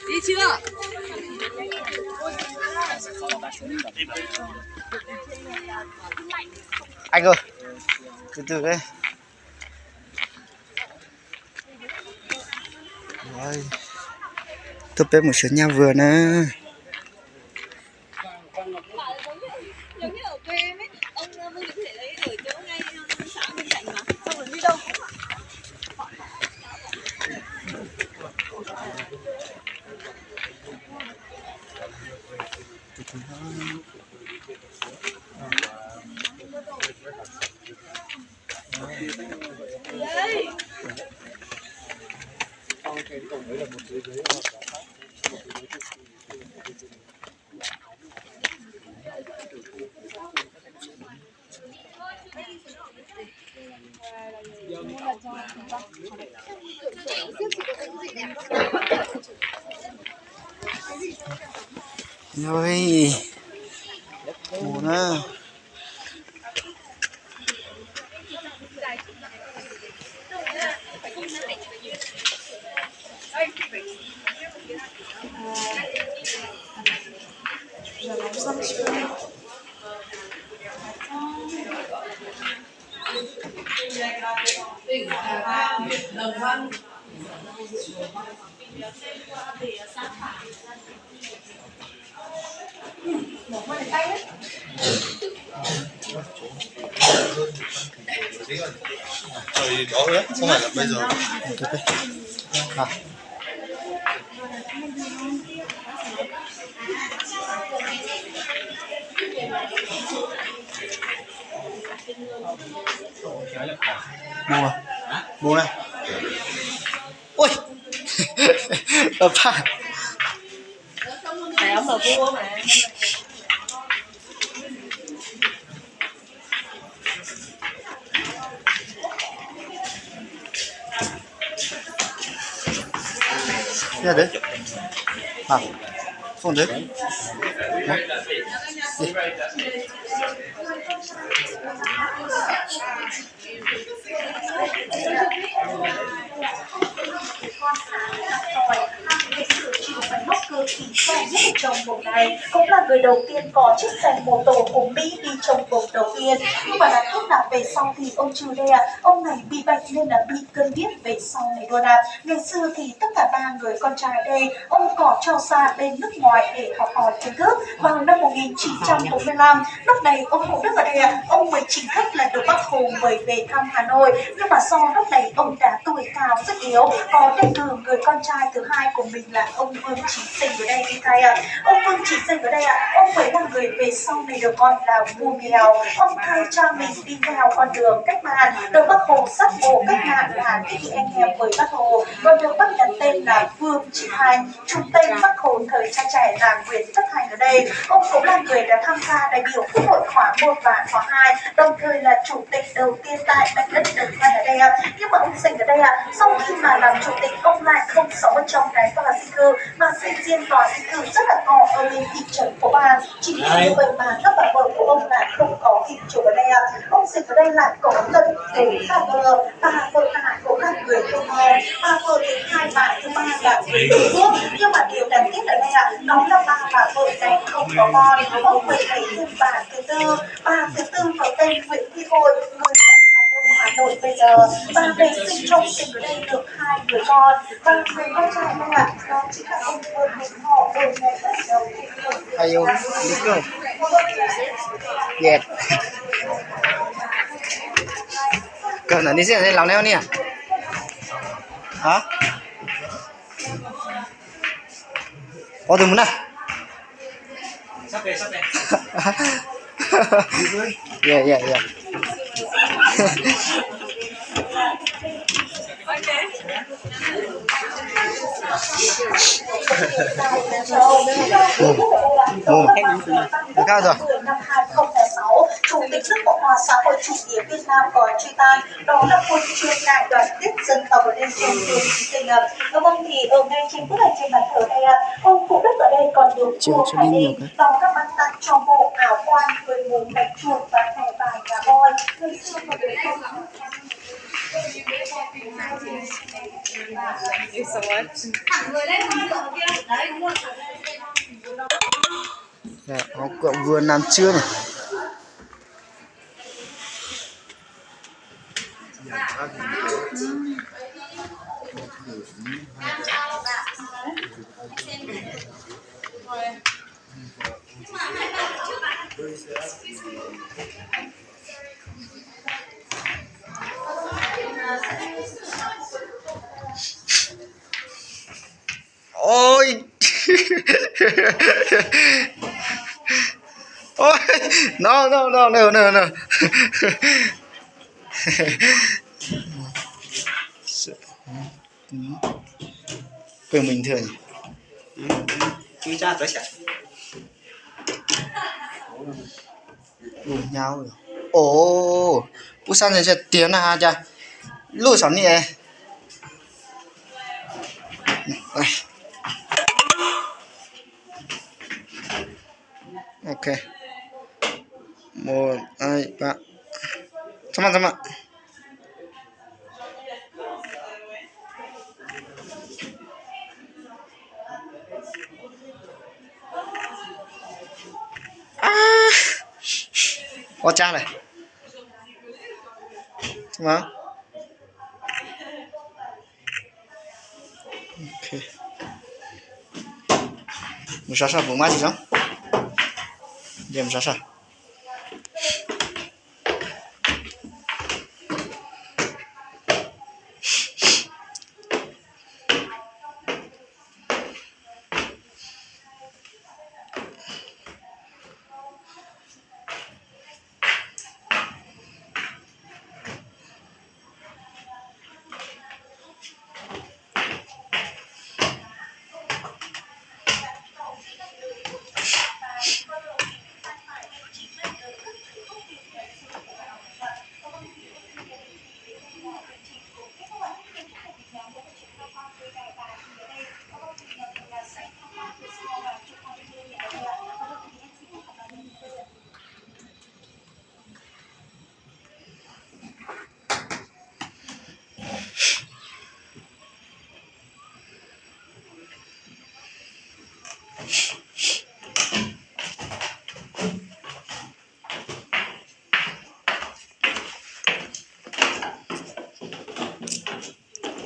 Đi chưa? Anh ơi, từ từ đây. Rồi, tôi biết một số nhà vườn á. Giống như ở quê em ấy, ông Vương có thể lấy ở chỗ ngay xã bên cạnh mà, xong rồi đi đâu cũng Rồi, buồn á. Rồi đó hết, không phải là bây giờ. À. Mua à? Mua này. Ui. Apa? phải ông mà vua mà. Ra đấy. À. Không đấy. Đi. Trong vùng này cũng là người đầu tiên có chiếc xe mô tô của Mỹ đi trong vùng đầu tiên, nhưng mà đáng tiếc là về sau thì ông trừ đây ông này bị bệnh nên là bị cơn điếc về sau này luôn Ngày xưa thì tất cả ba người con trai ở đây ông có cho ra bên nước ngoài để học hỏi kiến thức. Vào năm 1945, lúc này ông Hữu Đức ở đây ông mới chính thức là được Bác Hồ mời về thăm Hà Nội, nhưng mà do lúc này ông đã tuổi cao rất yếu, có tên từ người con trai thứ hai của mình là ông Vương Chí Sinh ở đây đi thay ông Vương Chí Sinh ở đây ông mới là người về sau này được gọi là vua nghèo. Ông thay cha mình đi theo con đường cách mạng, được Bác Hồ giác ngộ cách mạng là thế thì anh em với Bác Hồ, và được Bác đặt tên là Vương Chí Hành, trùng tên Bác Hồ thời trai trẻ là Nguyễn Tất Thành ở đây. Ông cũng là người đã tham gia đại biểu Quốc hội khóa 1 và khóa 2, đồng thời là chủ tịch đầu tiên tại mảnh đất Đồng Văn ở đây Nhưng mà ông Sinh ở đây sau khi mà làm chủ tịch ông lại không sống ở trong cái tòa di cư mà sinh riêng tòa di cư rất là to ở bên thị trấn của bà. Chỉ vì như vậy mà các bà vợ của ông lại không có kịp chủ ở đây Ông Sinh ở đây lại có lần đến bà vợ lại cũng là người không nghe, bà vợ thứ hai, bà thứ ba là người tự bước. Nhưng mà điều đáng tiếc ở đây đó là bà vợ này không có con. Ông mới thấy thêm bà thứ tư có tên Nguyễn Thị Hội, người Hà Nội bây giờ. Bà về sinh trong tình ở đây được 2 người con và người con trai đây đó chính là ông Vương Đình Họ từ ngày bắt đầu. Are you liquor? Yes. Cần ở đi xe này làm nào nè? Hả? Có từ muốn à? Sắp về. Yeah. Được cao rồi. Chủ tịch nước Cộng hòa xã hội chủ nghĩa Việt Nam có truy tàn, đó là huân chương đại đoàn kết dân tộc ở đền trường Đường Trí Tình. Vâng, thì ở ngay trên bức ảnh trên bàn thờ đây, ông Cụ Đức ở đây còn được cô Hải Đinh đóng các băng tặng cho bộ áo quan với bốn bạch chuột và thẻ vàng ngà voi. Người xưa còn được không? Thank you so much. Thẳng người lên con ngựa kia. Đấy, đúng rồi. Dạ, họ cậu vừa làm chưa này. Ôi ôi no no no no no no quyền bình thường Chúng ta tới sẽ đủ nhau rồi. Ồ Busan này sẽ tiếng là ha cha lùi sóng nhỉ đây. Ok 1 2 3 잠깐만 cha này 잠깐만 ok một sao sao vùng má gì đó điểm sao sao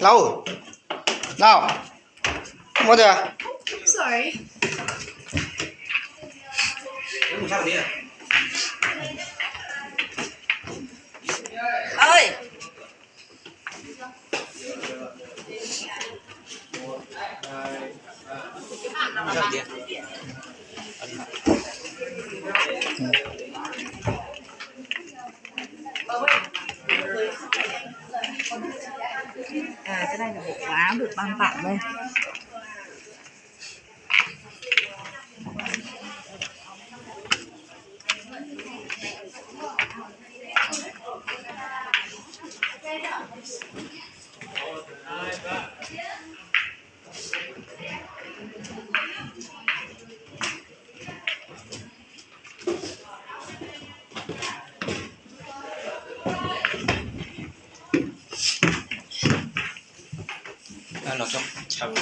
lâu nào mua được Sorry. Ơi. À, cái này là bộ áo được ban tặng đây. nó trong chào